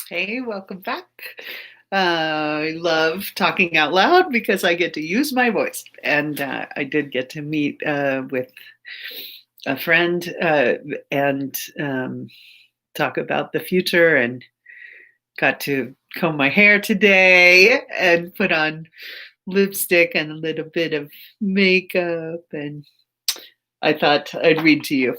Hey, welcome back. I love talking out loud because I get to use my voice. And I did get to meet with a friend and talk about the future, and got to comb my hair today and put on lipstick and a little bit of makeup. And I thought I'd read to you.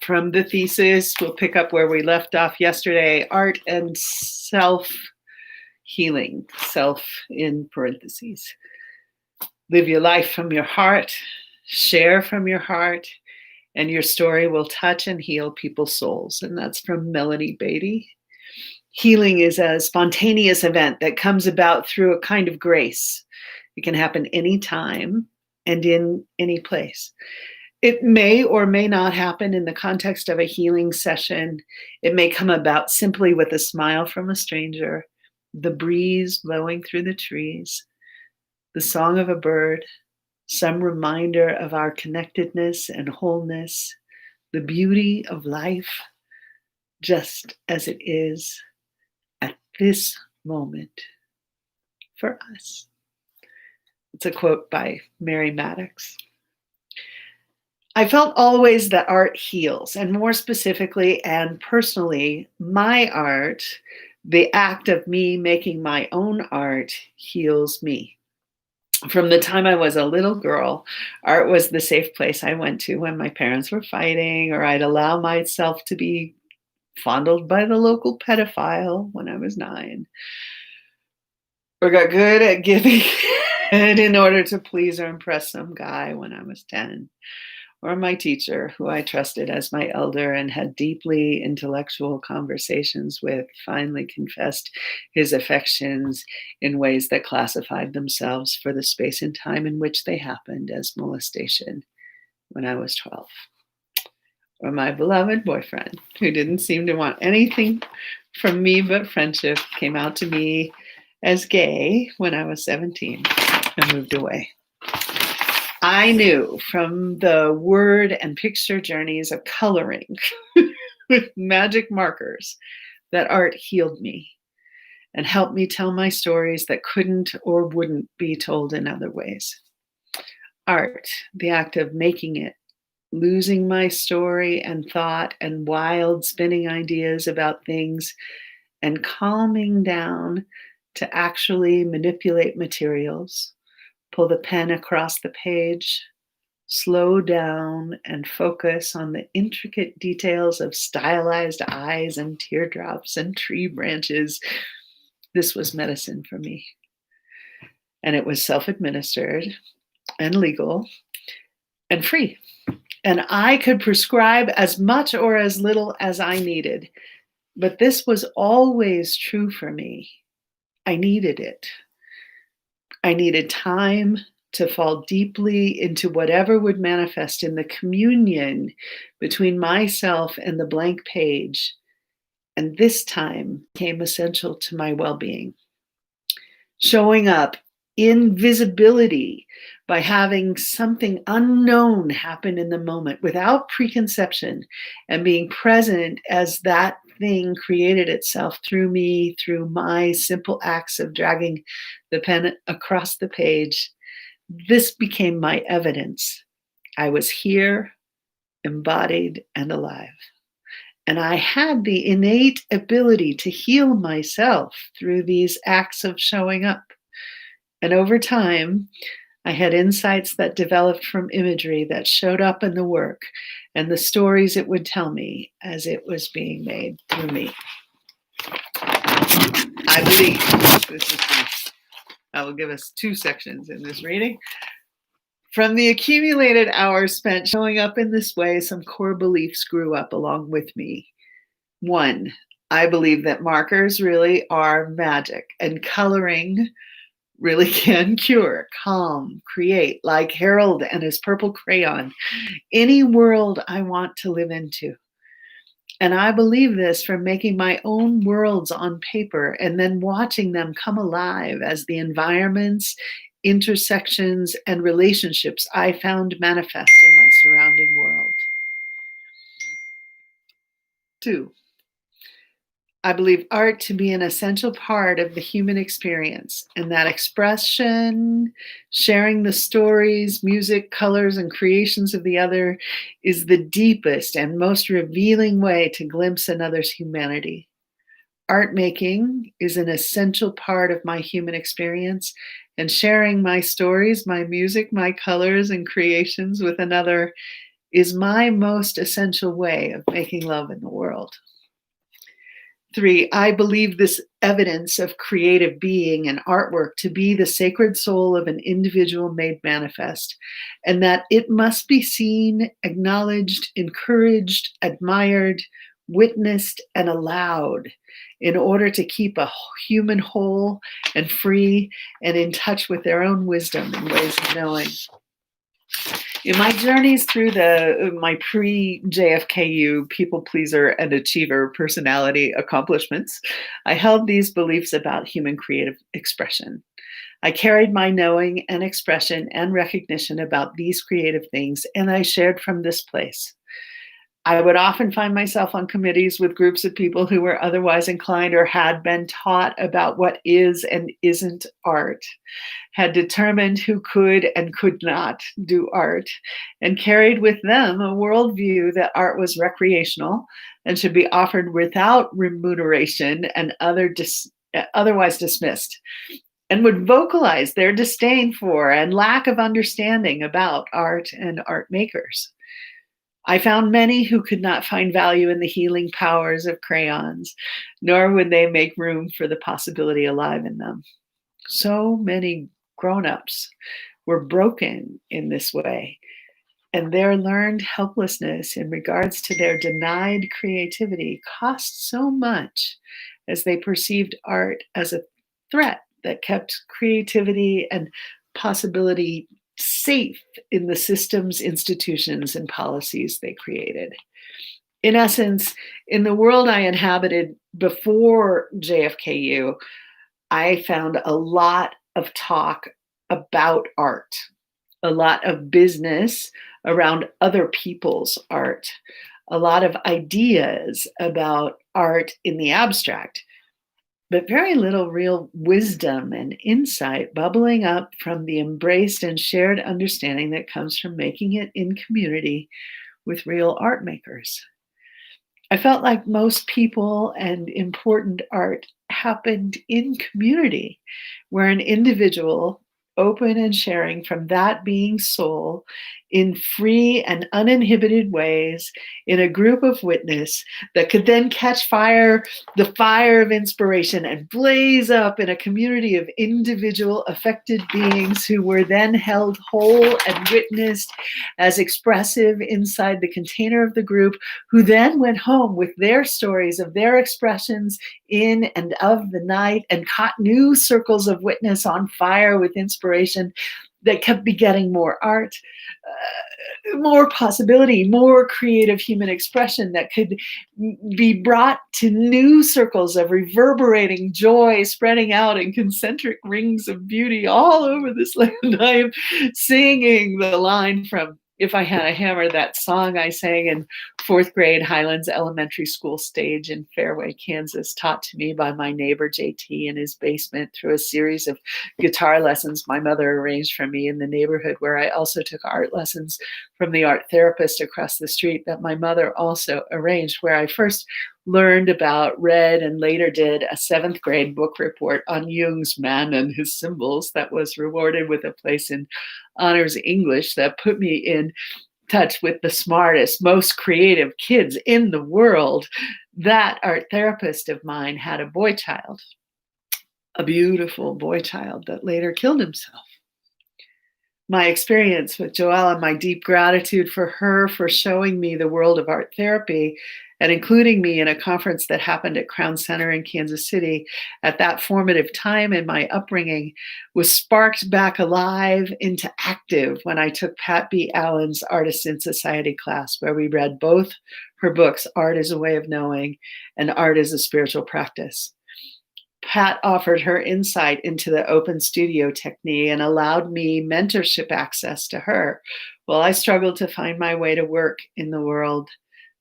From the thesis, we'll pick up where we left off yesterday: art and self healing, self in parentheses. Live your life from your heart, share from your heart, and your story will touch and heal people's souls. And that's from Melanie Beatty. Healing is a spontaneous event that comes about through a kind of grace. It can happen anytime and in any place. It may or may not happen in the context of a healing session. It may come about simply with a smile from a stranger, the breeze blowing through the trees, the song of a bird, some reminder of our connectedness and wholeness, the beauty of life just as it is at this moment for us. It's a quote by Mary Maddox. I felt always that art heals, and more specifically and personally, my art, the act of me making my own art, heals me. From the time I was a little girl, art was the safe place I went to when my parents were fighting, or I'd allow myself to be fondled by the local pedophile when I was 9, or got good at giving it in order to please or impress some guy when I was 10. Or my teacher, who I trusted as my elder and had deeply intellectual conversations with, finally confessed his affections in ways that classified themselves for the space and time in which they happened as molestation when I was 12. Or my beloved boyfriend, who didn't seem to want anything from me but friendship, came out to me as gay when I was 17 and moved away. I knew from the word and picture journeys of coloring with magic markers that art healed me and helped me tell my stories that couldn't or wouldn't be told in other ways. Art, the act of making it, losing my story and thought and wild spinning ideas about things, and calming down to actually manipulate materials, pull the pen across the page, slow down and focus on the intricate details of stylized eyes and teardrops and tree branches. This was medicine for me. And it was self-administered and legal and free. And I could prescribe as much or as little as I needed. But this was always true for me. I needed it. I needed time to fall deeply into whatever would manifest in the communion between myself and the blank page. And this time became essential to my well-being. Showing up in visibility by having something unknown happen in the moment without preconception, and being present as that thing created itself through me, through my simple acts of dragging the pen across the page. This became my evidence. I was here, embodied and alive. And I had the innate ability to heal myself through these acts of showing up. And over time, I had insights that developed from imagery that showed up in the work and the stories it would tell me as it was being made through me. I believe this is nice. I will give us 2 sections in this reading. From the accumulated hours spent showing up in this way, some core beliefs grew up along with me. 1, I believe that markers really are magic, and coloring really can cure, calm, create, like Harold and his purple crayon, any world I want to live into. And I believe this from making my own worlds on paper and then watching them come alive as the environments, intersections, and relationships I found manifest in my surrounding world. 2, I believe art to be an essential part of the human experience, and that expression, sharing the stories, music, colors, and creations of the other is the deepest and most revealing way to glimpse another's humanity. Art making is an essential part of my human experience, and sharing my stories, my music, my colors, and creations with another is my most essential way of making love in the world. 3, I believe this evidence of creative being and artwork to be the sacred soul of an individual made manifest, and that it must be seen, acknowledged, encouraged, admired, witnessed, and allowed in order to keep a human whole and free and in touch with their own wisdom and ways of knowing. In my journeys through my pre-JFKU people pleaser and achiever personality accomplishments, I held these beliefs about human creative expression. I carried my knowing and expression and recognition about these creative things, and I shared from this place. I would often find myself on committees with groups of people who were otherwise inclined or had been taught about what is and isn't art, had determined who could and could not do art, and carried with them a worldview that art was recreational and should be offered without remuneration and otherwise dismissed, and would vocalize their disdain for and lack of understanding about art and art makers. I found many who could not find value in the healing powers of crayons, nor would they make room for the possibility alive in them. So many grown-ups were broken in this way, and their learned helplessness in regards to their denied creativity cost so much as they perceived art as a threat that kept creativity and possibility safe in the systems, institutions, and policies they created. In essence, in the world I inhabited before JFKU, I found a lot of talk about art, a lot of business around other people's art, a lot of ideas about art in the abstract, but very little real wisdom and insight bubbling up from the embraced and shared understanding that comes from making it in community with real art makers. I felt like most people and important art happened in community, where an individual, open and sharing from that being's soul in free and uninhibited ways in a group of witness that could then catch fire, the fire of inspiration, and blaze up in a community of individual affected beings who were then held whole and witnessed as expressive inside the container of the group, who then went home with their stories of their expressions in and of the night and caught new circles of witness on fire with inspiration that kept begetting more art, more possibility, more creative human expression that could be brought to new circles of reverberating joy, spreading out in concentric rings of beauty all over this land. I am singing the line from If I Had a Hammer, that song I sang in fourth grade Highlands Elementary School stage in Fairway, Kansas, taught to me by my neighbor JT in his basement through a series of guitar lessons my mother arranged for me in the neighborhood, where I also took art lessons from the art therapist across the street that my mother also arranged, where I first learned about, read, and later did a seventh grade book report on Jung's Man and His Symbols that was rewarded with a place in honors English that put me in touch with the smartest, most creative kids in the world. That art therapist of mine had a boy child, a beautiful boy child that later killed himself. My experience with Joelle and my deep gratitude for her for showing me the world of art therapy and including me in a conference that happened at Crown Center in Kansas City at that formative time in my upbringing was sparked back alive into active when I took Pat B. Allen's Artists in Society class, where we read both her books, Art is a Way of Knowing and Art is a Spiritual Practice. Pat offered her insight into the open studio technique and allowed me mentorship access to her while I struggled to find my way to work in the world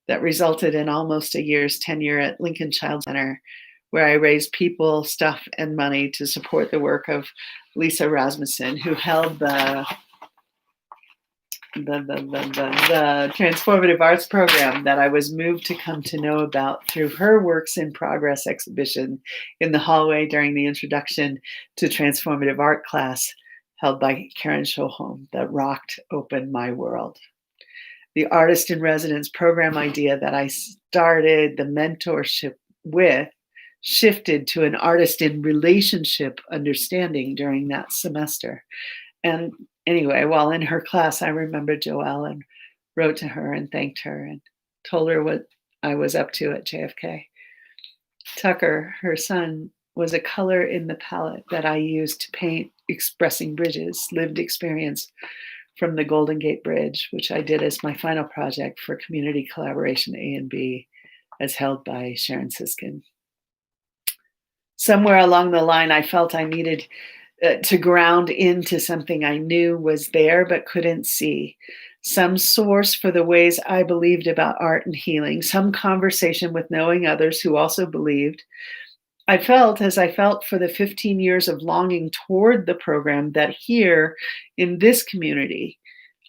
that resulted in almost a year's tenure at Lincoln Child Center, where I raised people, stuff, and money to support the work of Lisa Rasmussen, who held the Transformative Arts program that I was moved to come to know about through her Works in Progress exhibition in the hallway during the introduction to Transformative Art class held by Karen Schoholm that rocked open my world. The Artist in Residence program idea that I started the mentorship with shifted to an artist in relationship understanding during that semester. And anyway, while in her class, I remembered Joelle and wrote to her and thanked her and told her what I was up to at JFK. Tucker, her son, was a color in the palette that I used to paint Expressing Bridges, lived experience from the Golden Gate Bridge, which I did as my final project for community collaboration A and B, as held by Sharon Siskin. Somewhere along the line, I felt I needed to ground into something I knew was there but couldn't see. Some source for the ways I believed about art and healing, some conversation with knowing others who also believed. I felt, as I felt for the 15 years of longing toward the program, that here in this community,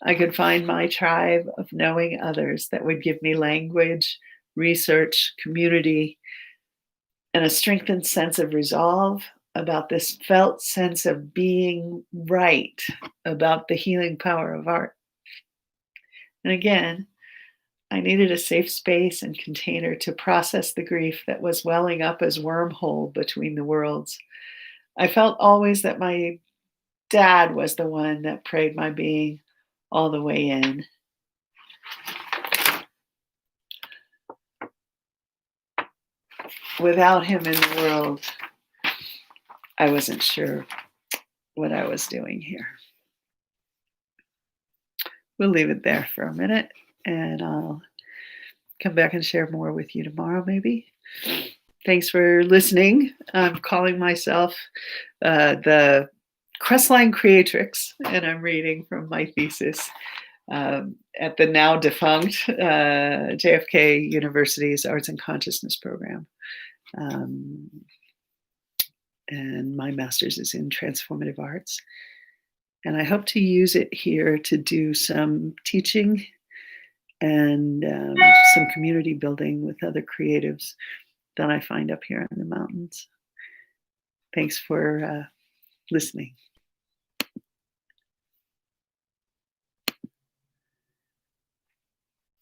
I could find my tribe of knowing others that would give me language, research, community, and a strengthened sense of resolve about this felt sense of being right about the healing power of art. And again, I needed a safe space and container to process the grief that was welling up as wormhole between the worlds. I felt always that my dad was the one that prayed my being all the way in. Without him in the world, I wasn't sure what I was doing here. We'll leave it there for a minute, and I'll come back and share more with you tomorrow, maybe. Thanks for listening. I'm calling myself the Crestline Creatrix, and I'm reading from my thesis at the now defunct JFK University's Arts and Consciousness program. And my master's is in Transformative Arts. And I hope to use it here to do some teaching and some community building with other creatives that I find up here in the mountains. Thanks for listening.